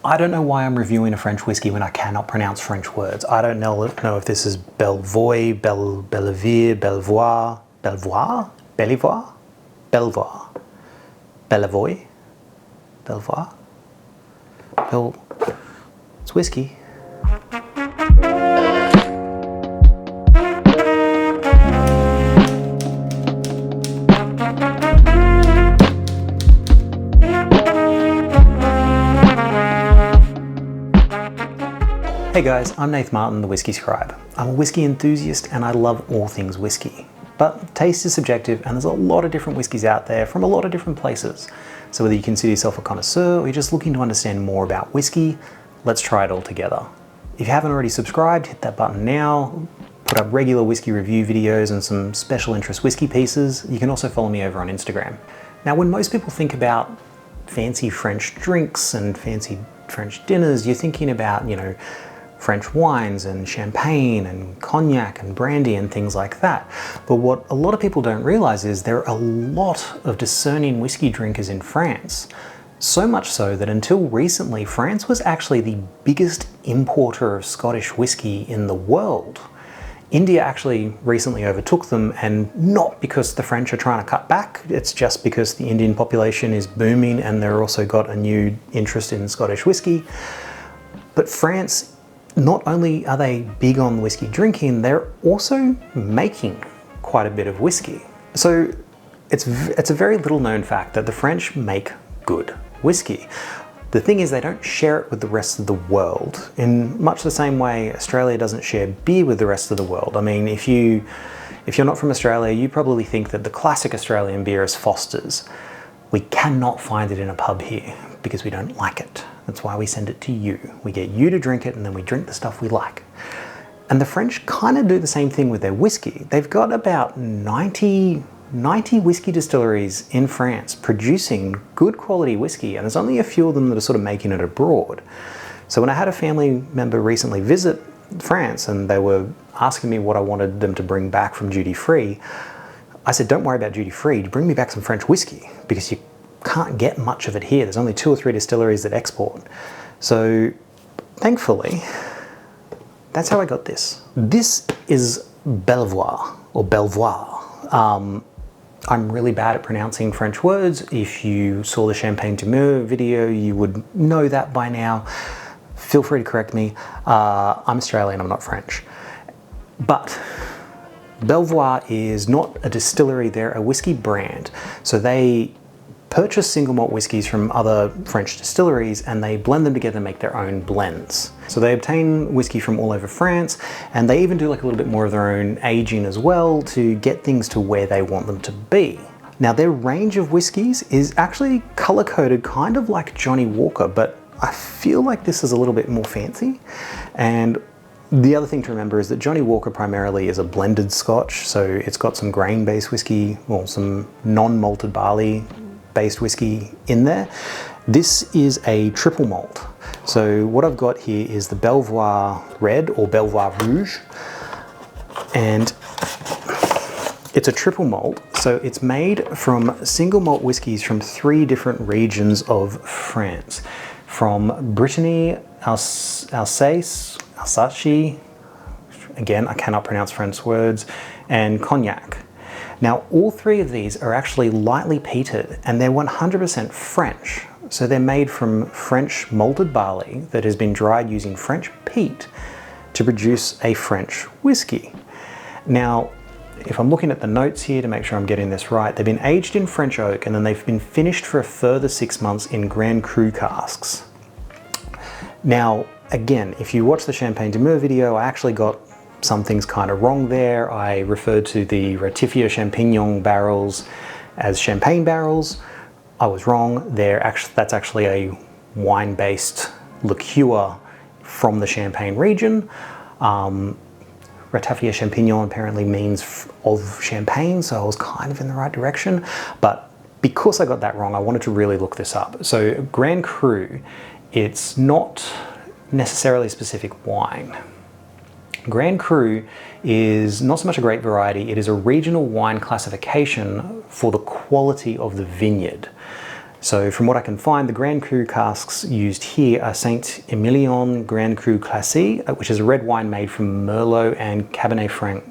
I don't know why I'm reviewing a French whiskey when I cannot pronounce French words. I don't know if this is Bellevoye, Bellevier, Bellevoye, Bellevoye, Bellevoye, Bellevoye, Bellevoye, Bellevoye. It's whiskey. Hey guys, I'm Nath Martin, the Whisky Scribe. I'm a whiskey enthusiast and I love all things whiskey. But taste is subjective and there's a lot of different whiskies out there from a lot of different places. So whether you consider yourself a connoisseur or you're just looking to understand more about whiskey, let's try it all together. If you haven't already subscribed, hit that button now. Put up regular whiskey review videos and some special interest whiskey pieces. You can also follow me over on Instagram. Now, when most people think about fancy French drinks and fancy French dinners, you're thinking about, French wines and champagne and cognac and brandy and things like that. But what a lot of people don't realize is there are a lot of discerning whiskey drinkers in France. So much so that until recently, France was actually the biggest importer of Scottish whiskey in the world. India actually recently overtook them, and not because the French are trying to cut back, it's just because the Indian population is booming and they're also got a new interest in Scottish whiskey. But France, not only are they big on whiskey drinking, they're also making quite a bit of whiskey. So it's a very little known fact that the French make good whiskey. The thing is, they don't share it with the rest of the world in much the same way Australia doesn't share beer with the rest of the world. I mean, if you're not from Australia, you probably think that the classic Australian beer is Foster's. We cannot find it in a pub here because we don't like it. That's why we send it to you. We get you to drink it and then we drink the stuff we like. And the French kind of do the same thing with their whiskey. They've got about 90 whiskey distilleries in France producing good quality whiskey, and there's only a few of them that are sort of making it abroad. So when I had a family member recently visit France and they were asking me what I wanted them to bring back from duty free, I said, don't worry about duty free, bring me back some French whiskey because you can't get much of it here. There's only 2 or 3 distilleries that export. So thankfully, that's how I got this. This is Bellevoye or Bellevoye. I'm really bad at pronouncing French words. If you saw the Champagne de Meur video, you would know that by now. Feel free to correct me. I'm Australian, I'm not French. But Bellevoye is not a distillery, they're a whiskey brand. So they purchase single malt whiskies from other French distilleries and they blend them together and make their own blends. So they obtain whiskey from all over France, and they even do like a little bit more of their own aging as well to get things to where they want them to be. Now their range of whiskies is actually color coded kind of like Johnnie Walker, but I feel like this is a little bit more fancy. And the other thing to remember is that Johnnie Walker primarily is a blended Scotch, so it's got some grain-based whiskey, well, some non-malted barley based whiskey in there. This is a triple malt. So what I've got here is the Bellevoye Red or Bellevoye Rouge, and it's a triple malt. So it's made from single malt whiskies from 3 different regions of France, from Brittany, Alsace, again, I cannot pronounce French words, and Cognac. Now, all 3 of these are actually lightly peated and they're 100% French. So they're made from French malted barley that has been dried using French peat to produce a French whiskey. Now, if I'm looking at the notes here to make sure I'm getting this right, they've been aged in French oak and then they've been finished for a further 6 months in Grand Cru casks. Now, again, if you watch the Champagne de Meur video, I actually got some things kind of wrong there. I referred to the Ratifia Champignon barrels as champagne barrels. I was wrong. That's actually a wine-based liqueur from the Champagne region. Ratifia Champignon apparently means of champagne, so I was kind of in the right direction. But because I got that wrong, I wanted to really look this up. So Grand Cru, it's not necessarily a specific wine. Grand Cru is not so much a grape variety, it is a regional wine classification for the quality of the vineyard. So from what I can find, the Grand Cru casks used here are Saint Emilion Grand Cru Classé, which is a red wine made from Merlot and Cabernet Franc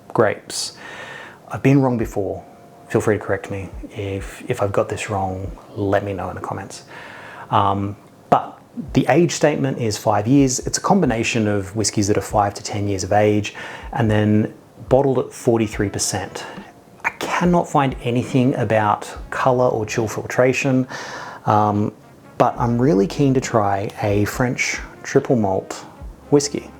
grapes. I've been wrong before. Feel free to correct me. If I've got this wrong, let me know in the comments. But the age statement is 5 years. It's a combination of whiskies that are 5 to 10 years of age and then bottled at 43%. I cannot find anything about colour or chill filtration, but I'm really keen to try a French triple malt whiskey.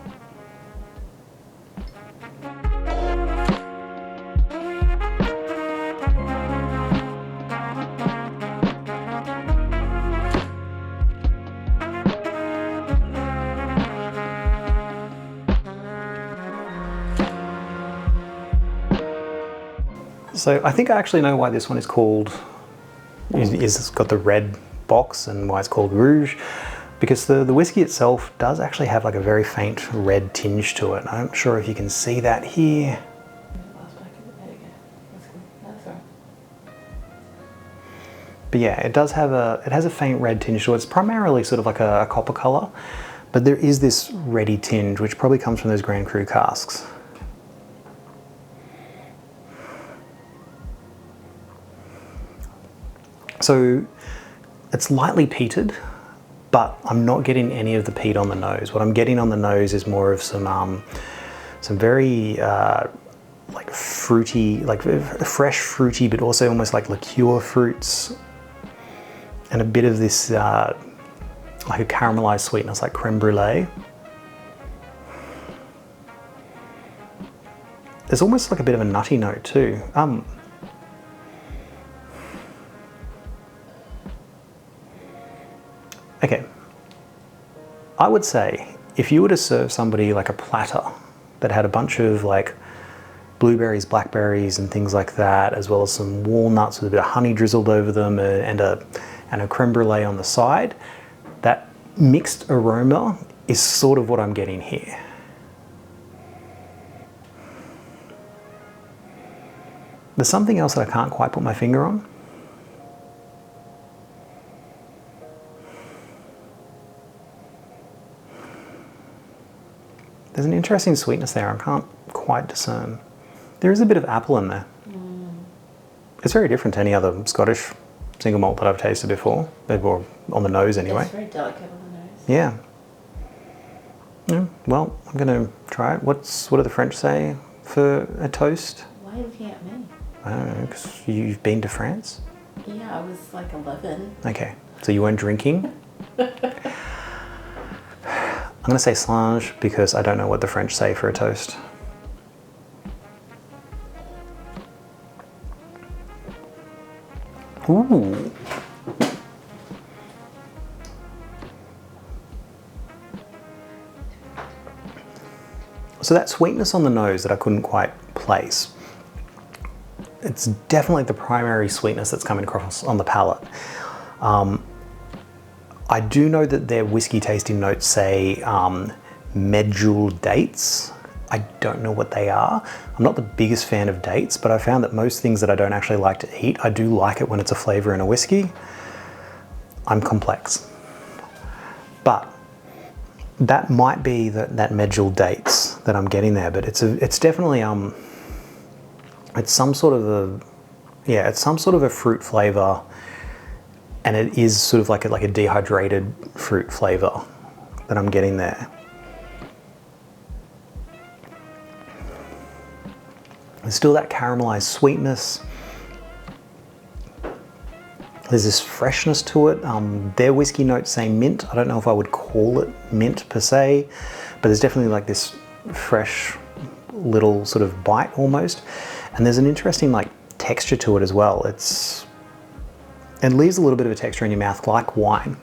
So I think I actually know why this one is called, it's got the red box and why it's called Rouge, because the whiskey itself does actually have like a very faint red tinge to it. I'm not sure if you can see that here. But yeah, it does have it has a faint red tinge to it. It's primarily sort of like a copper color, but there is this reddy tinge, which probably comes from those Grand Cru casks. So it's lightly peated, but I'm not getting any of the peat on the nose. What I'm getting on the nose is more of some very like fruity, like fresh fruity, but also almost like liqueur fruits, and a bit of this like a caramelized sweetness, like creme brulee. There's almost like a bit of a nutty note too. Okay, I would say if you were to serve somebody like a platter that had a bunch of like blueberries, blackberries and things like that, as well as some walnuts with a bit of honey drizzled over them and a creme brulee on the side, that mixed aroma is sort of what I'm getting here. There's something else that I can't quite put my finger on. There's an interesting sweetness there, I can't quite discern. There is a bit of apple in there. It's very different to any other Scottish single malt that I've tasted before, or on the nose anyway. It's very delicate on the nose. Yeah. Yeah, well, I'm going to try it. What do the French say for a toast? Why are you looking at me? I don't know, because you've been to France? Yeah, I was like 11. Okay, so you weren't drinking? I'm going to say slange because I don't know what the French say for a toast. Ooh. So that sweetness on the nose that I couldn't quite place, it's definitely the primary sweetness that's coming across on the palate. I do know that their whiskey tasting notes say medjool dates. I don't know what they are. I'm not the biggest fan of dates, but I found that most things that I don't actually like to eat, I do like it when it's a flavor in a whiskey. I'm complex. But that might be that medjool dates that I'm getting there, but it's definitely it's some sort of a fruit flavor. And it is sort of like a dehydrated fruit flavor that I'm getting there. There's still that caramelized sweetness. There's this freshness to it. Their whiskey notes say mint. I don't know if I would call it mint per se, but there's definitely like this fresh little sort of bite almost. And there's an interesting like texture to it as well. It leaves a little bit of a texture in your mouth like wine.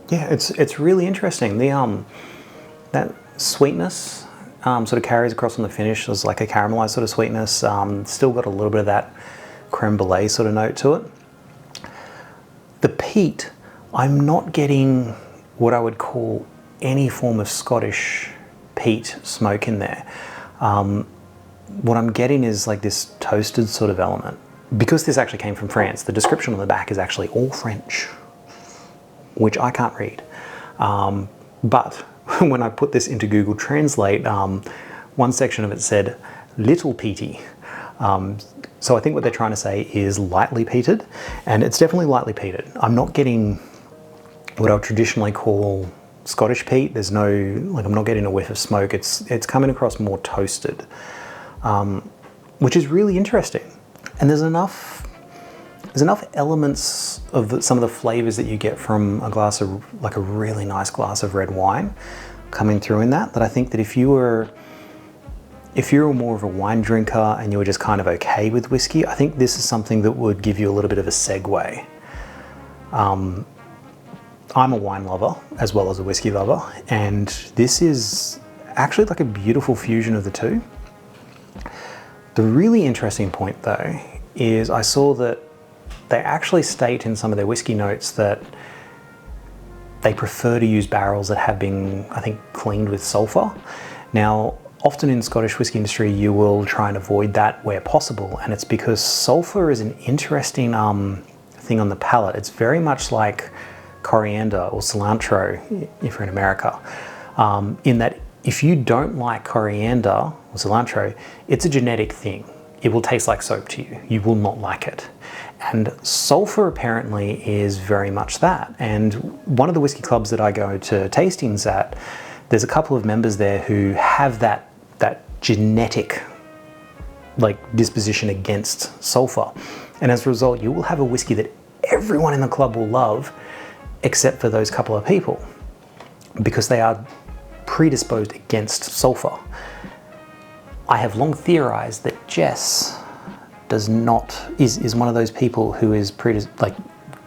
Yeah, it's really interesting. That sweetness sort of carries across on the finish. There's like a caramelized sort of sweetness. Still got a little bit of that creme brulee sort of note to it. The peat, I'm not getting what I would call any form of Scottish peat smoke in there. What I'm getting is like this toasted sort of element. because this actually came from France, the description on the back is actually all French, which I can't read. But when I put this into Google Translate, one section of it said little peaty. So I think what they're trying to say is lightly peated, and it's definitely lightly peated. I'm not getting what I would traditionally call Scottish peat. There's no, like, I'm not getting a whiff of smoke. It's coming across more toasted, which is really interesting. And there's enough elements of some of the flavors that you get from a glass of, like, a really nice glass of red wine coming through in that I think that if you were more of a wine drinker and you were just kind of okay with whiskey, I think this is something that would give you a little bit of a segue. I'm a wine lover as well as a whiskey lover, and this is actually like a beautiful fusion of the two. The really interesting point though is I saw that they actually state in some of their whiskey notes that they prefer to use barrels that have been, I think, cleaned with sulfur. Now, often in Scottish whiskey industry, you will try and avoid that where possible, and it's because sulfur is an interesting thing on the palate. It's very much like coriander or cilantro, if you're in America, in that if you don't like coriander or cilantro, it's a genetic thing. It will taste like soap to you. You will not like it. And sulfur apparently is very much that. And one of the whiskey clubs that I go to tastings at, there's a couple of members there who have that genetic, like, disposition against sulfur. And as a result, you will have a whiskey that everyone in the club will love, except for those couple of people, because they are predisposed against sulfur. I have long theorized that Jess is one of those people who is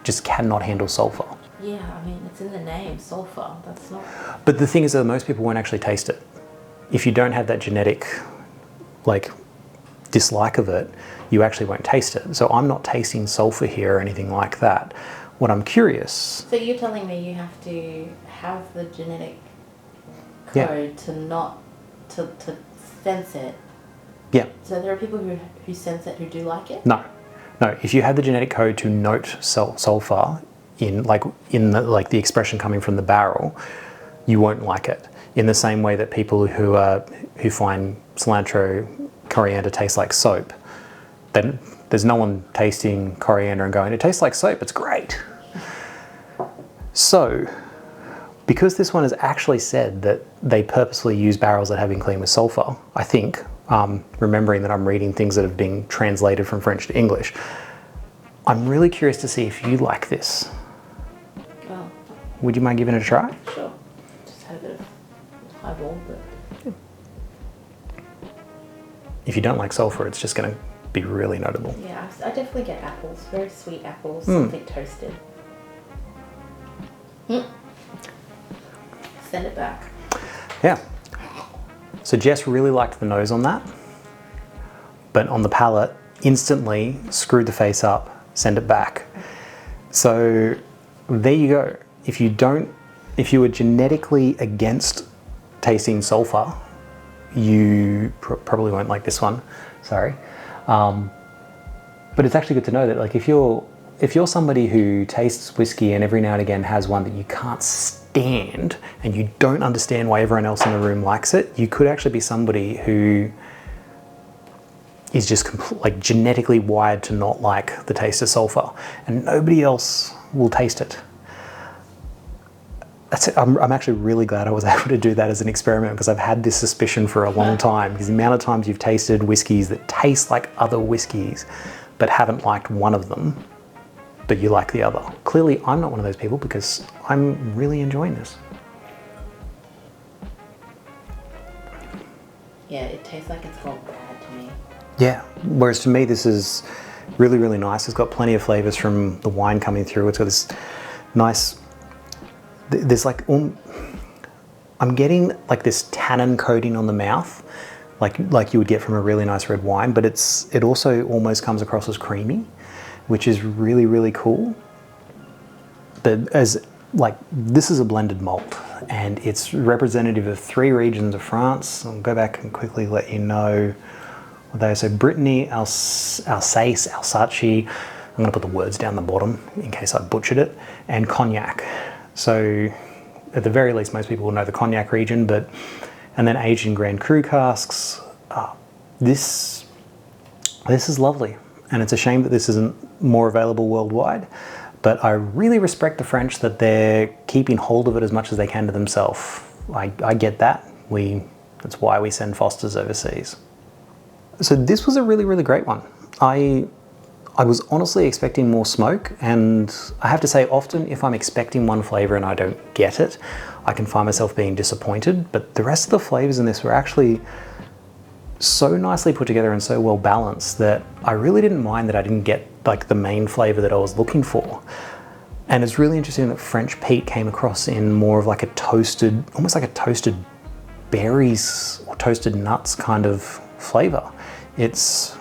just cannot handle sulfur. Yeah, I mean, it's in the name, sulfur. That's not... But the thing is that most people won't actually taste it. If you don't have that genetic, like, dislike of it, you actually won't taste it. So I'm not tasting sulfur here or anything like that. What I'm curious... So you're telling me you have to have the genetic code to sense it? Yeah. So there are people who sense it who do like it? No. If you have the genetic code to note sulfur in the expression coming from the barrel, you won't like it. In the same way that people who find cilantro, coriander taste like soap, then there's no one tasting coriander and going, it tastes like soap, it's great. So, because this one has actually said that they purposely use barrels that have been cleaned with sulfur, I think, remembering that I'm reading things that have been translated from French to English, I'm really curious to see if you like this. Well, would you mind giving it a try? Sure. Just had a bit of highball, but... If you don't like sulfur, it's just going to be really notable. Yeah, I definitely get apples, very sweet apples, something toasted. Send it back. Yeah. So Jess really liked the nose on that, but on the palate, instantly screwed the face up, send it back. So there you go. If you are genetically against tasting sulfur, you probably won't like this one. Sorry. But it's actually good to know that, like, if you're somebody who tastes whiskey and every now and again has one that you can't stand and you don't understand why everyone else in the room likes it, you could actually be somebody who is just genetically wired to not like the taste of sulfur, and nobody else will taste it. That's it. I'm actually really glad I was able to do that as an experiment, because I've had this suspicion for a long time, because the amount of times you've tasted whiskeys that taste like other whiskeys but haven't liked one of them, but you like the other. Clearly, I'm not one of those people, because I'm really enjoying this. Yeah, it tastes like it's gone bad to me. Yeah, whereas to me this is really, really nice. It's got plenty of flavours from the wine coming through. It's got this nice, there's like, I'm getting like this tannin coating on the mouth, like you would get from a really nice red wine, but it also almost comes across as creamy, which is really, really cool. But this is a blended malt, and it's representative of 3 regions of France. I'll go back and quickly let you know there. So Brittany, Alsace, Alsace, I'm going to put the words down the bottom in case I butchered it, and Cognac. So at the very least, most people will know the Cognac region, and then aged in Grand Cru casks. This is lovely, and it's a shame that this isn't more available worldwide, but I really respect the French that they're keeping hold of it as much as they can to themselves. I get that. That's why we send Fosters overseas. So this was a really, really great one. I was honestly expecting more smoke, and I have to say often if I'm expecting one flavour and I don't get it, I can find myself being disappointed, but the rest of the flavours in this were actually so nicely put together and so well balanced that I really didn't mind that I didn't get like the main flavour that I was looking for. And it's really interesting that French peat came across in more of like a toasted, almost like a toasted berries or toasted nuts kind of flavour. This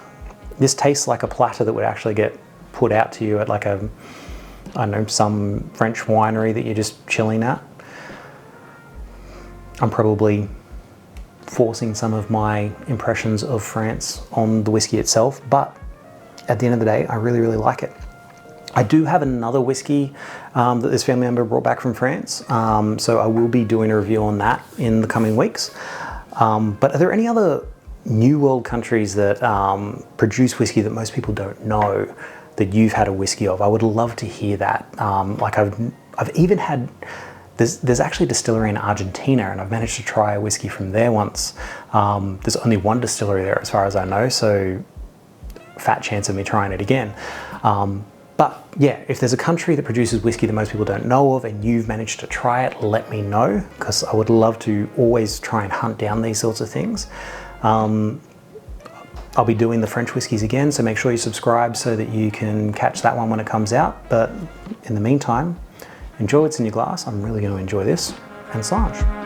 tastes like a platter that would actually get put out to you at like I don't know, some French winery that you're just chilling at. I'm probably forcing some of my impressions of France on the whiskey itself, but at the end of the day, I really, really like it. I do have another whiskey that this family member brought back from France, so I will be doing a review on that in the coming weeks. But are there any other New World countries that produce whiskey that most people don't know that you've had a whiskey of? I would love to hear that. Like I've even had, there's actually a distillery in Argentina, and I've managed to try a whiskey from there once. There's only one distillery there as far as I know, so fat chance of me trying it again. But yeah, if there's a country that produces whiskey that most people don't know of and you've managed to try it, let me know, because I would love to always try and hunt down these sorts of things. I'll be doing the French whiskies again, so make sure you subscribe so that you can catch that one when it comes out. But in the meantime, enjoy what's in your glass. I'm really going to enjoy this, and Sange.